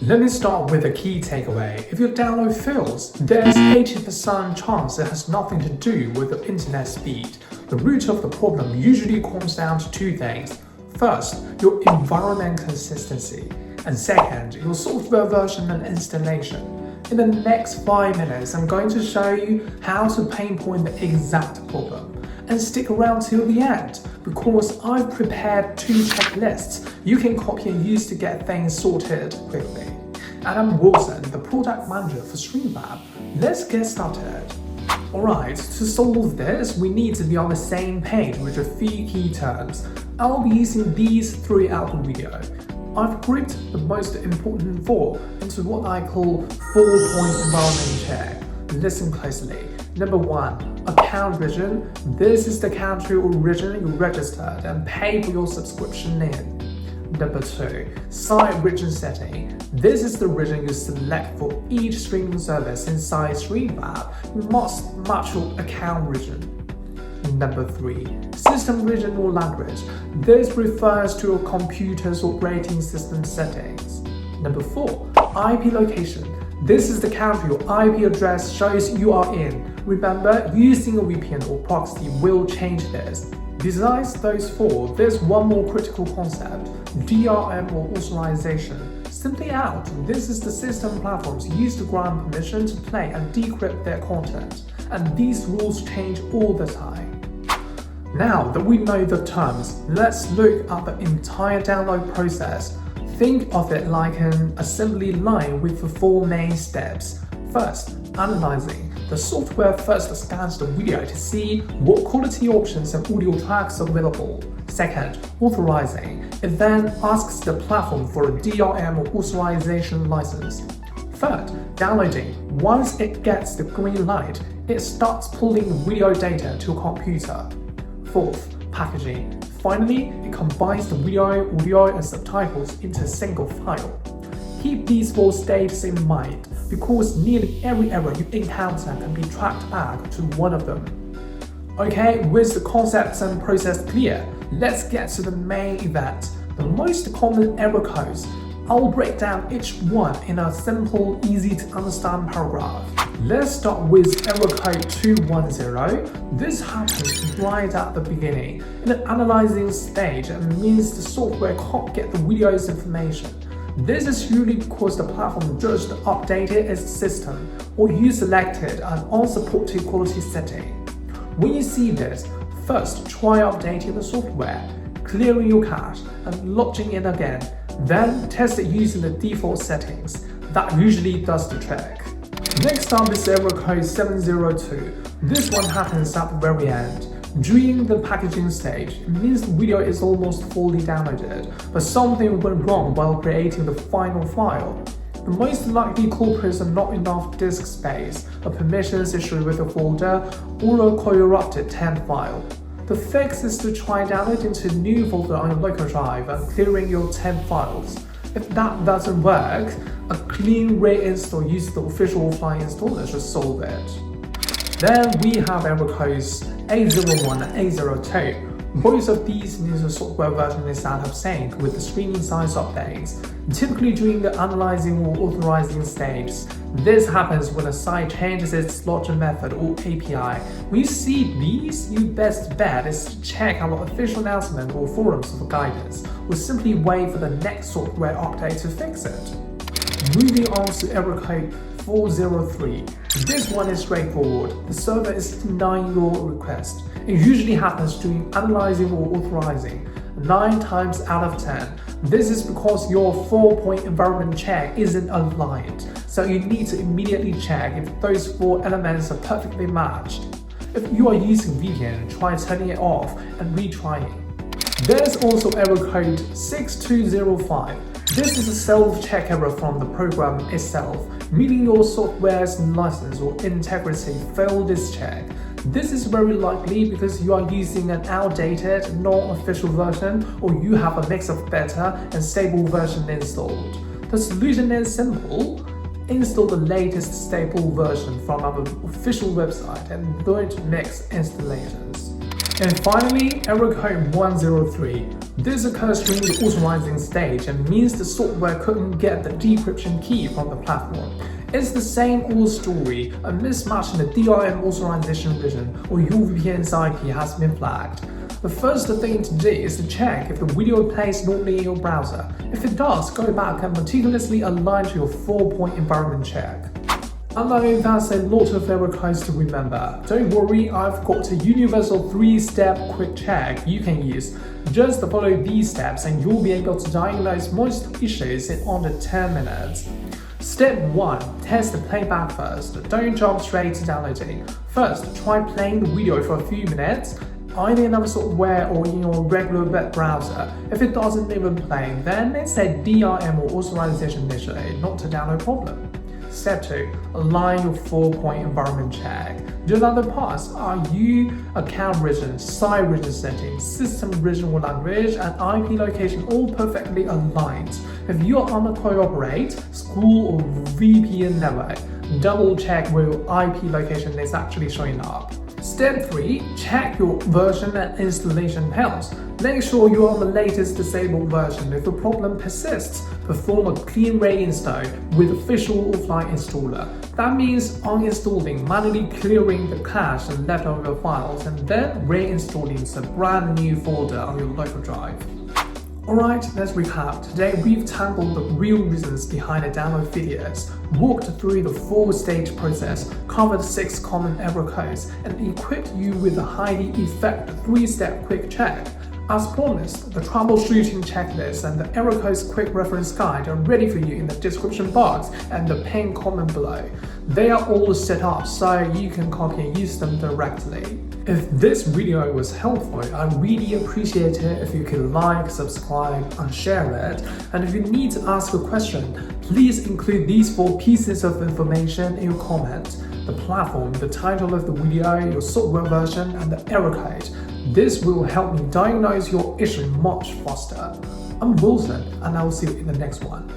Let me start with a key takeaway. If your download fails, there's 80% chance it has nothing to do with the internet speed. The root of the problem usually comes down to two things. First, your environment consistency, and second, your software version and installation. In the next 5 minutes, I'm going to show you how to pinpoint the exact problem. And stick around till the end, because I've prepared 2 checklists you can copy and use to get things sorted quickly. And I'm Wilson, the product manager for StreamFab. Let's get started. Alright, to solve this, we need to be on the same page with a few key terms. I'll be using these throughout the video. I've grouped the most important 4 into what I call 4-point environment check. Listen closely. Number 1, account region. This is the country or region you registered and paid for your subscription in. Number 2, site region setting. This is the region you select for each streaming service inside StreamFab. You must match your account region. Number 3, system region or language. This refers to your computer's operating system settings. Number 4, IP location. This is the country your IP address shows you are in. Remember, using a VPN or proxy will change this. Besides those 4, there's one more critical concept, DRM or authorization. Simply out, this is the system platforms use to grant permission to play and decrypt their content, and these rules change all the time. Now that we know the terms, let's look at the entire download process. Think of it like an assembly line with the 4 main steps. First, analyzing. The software first scans the video to see what quality options and audio tracks are available. Second, authorizing. It then asks the platform for a DRM or authorization license. Third, downloading. Once it gets the green light, it starts pulling video data to a computer. Fourth, packaging. Finally, it combines the video, audio, and subtitles into a single file. Keep these 4 stages in mind, because nearly every error you encounter can be tracked back to one of them. Okay, with the concepts and process clear, let's get to the main event, the most common error codes. I'll break down each one in a simple, easy to understand paragraph. Let's start with error code 210. This happens right at the beginning. In the analyzing stage, it means the software can't get the video's information. This is usually because the platform just updated its system or you selected an unsupported quality setting. When you see this, first try updating the software, clearing your cache, and logging in again. Then test it using the default settings. That usually does the trick. Next up is error code 702. This one happens at the very end. During the packaging stage, it means the video is almost fully downloaded, but something went wrong while creating the final file. The most likely culprits are not enough disk space, a permissions issue with a folder, or a corrupted temp file. The fix is to try downloading into a new folder on your local drive and clearing your temp files. If that doesn't work, a clean reinstall using the official offline installer should solve it. Then we have error codes 801 and 802. Both of these means the software version is out of sync with the streaming size updates, typically during the analyzing or authorizing stage. This happens when a site changes its login method or API. When you see these, your best bet is to check our official announcement or forums for guidance, or simply wait for the next software update to fix it. Moving on to error code 403. This one is straightforward. The server is denying your request. It usually happens during analyzing or authorizing. 9 times out of 10. This is because your 4-point environment check isn't aligned. So you need to immediately check if those 4 elements are perfectly matched. If you are using VPN, try turning it off and retrying. There's also error code 6205. This is a self-check error from the program itself, meaning your software's license or integrity failed this check. This is very likely because you are using an outdated, non-official version, or you have a mix of beta and stable version installed. The solution is simple. Install the latest stable version from our official website and don't mix installations. And finally, error code 103. This occurs during the authorizing stage and means the software couldn't get the decryption key from the platform. It's the same old story, a mismatch in the DRM authorization region or your VPN's IP has been flagged. The first thing to do is to check if the video plays normally in your browser. If it does, go back and meticulously align to your 4-point environment check. I know that's a lot of error codes to remember. Don't worry, I've got a universal 3-step quick check you can use. Just follow these steps and you'll be able to diagnose most issues in under 10 minutes. Step 1. Test the playback first. Don't jump straight to downloading. First, try playing the video for a few minutes, either in another software or in your regular web browser. If it doesn't even play, then it's a DRM or authorization issue, not a download problem. Step 2. Align your 4-point environment check. The other parts are account region, site region settings, system region or language, and IP location all perfectly aligned. If you are on a cooperate, school or VPN network, double check where your IP location is actually showing up. Step 3. Check your version and installation health. Make sure you are on the latest disabled version. If the problem persists, perform a clean reinstall with official offline installer. That means uninstalling, manually clearing the cache and leftover files, and then reinstalling a brand new folder on your local drive. Alright, let's recap. Today we've tackled the real reasons behind the download failures, walked through the 4-stage process, covered 6 common error codes, and equipped you with a highly effective 3-step quick check. As promised, the troubleshooting checklist and the error codes quick reference guide are ready for you in the description box and the pinned comment below. They are all set up so you can copy and use them directly. If this video was helpful, I'd really appreciate it if you could like, subscribe, and share it. And if you need to ask a question, please include these 4 pieces of information in your comment: the platform, the title of the video, your software version, and the error code. This will help me diagnose your issue much faster. I'm Wilson, and I will see you in the next one.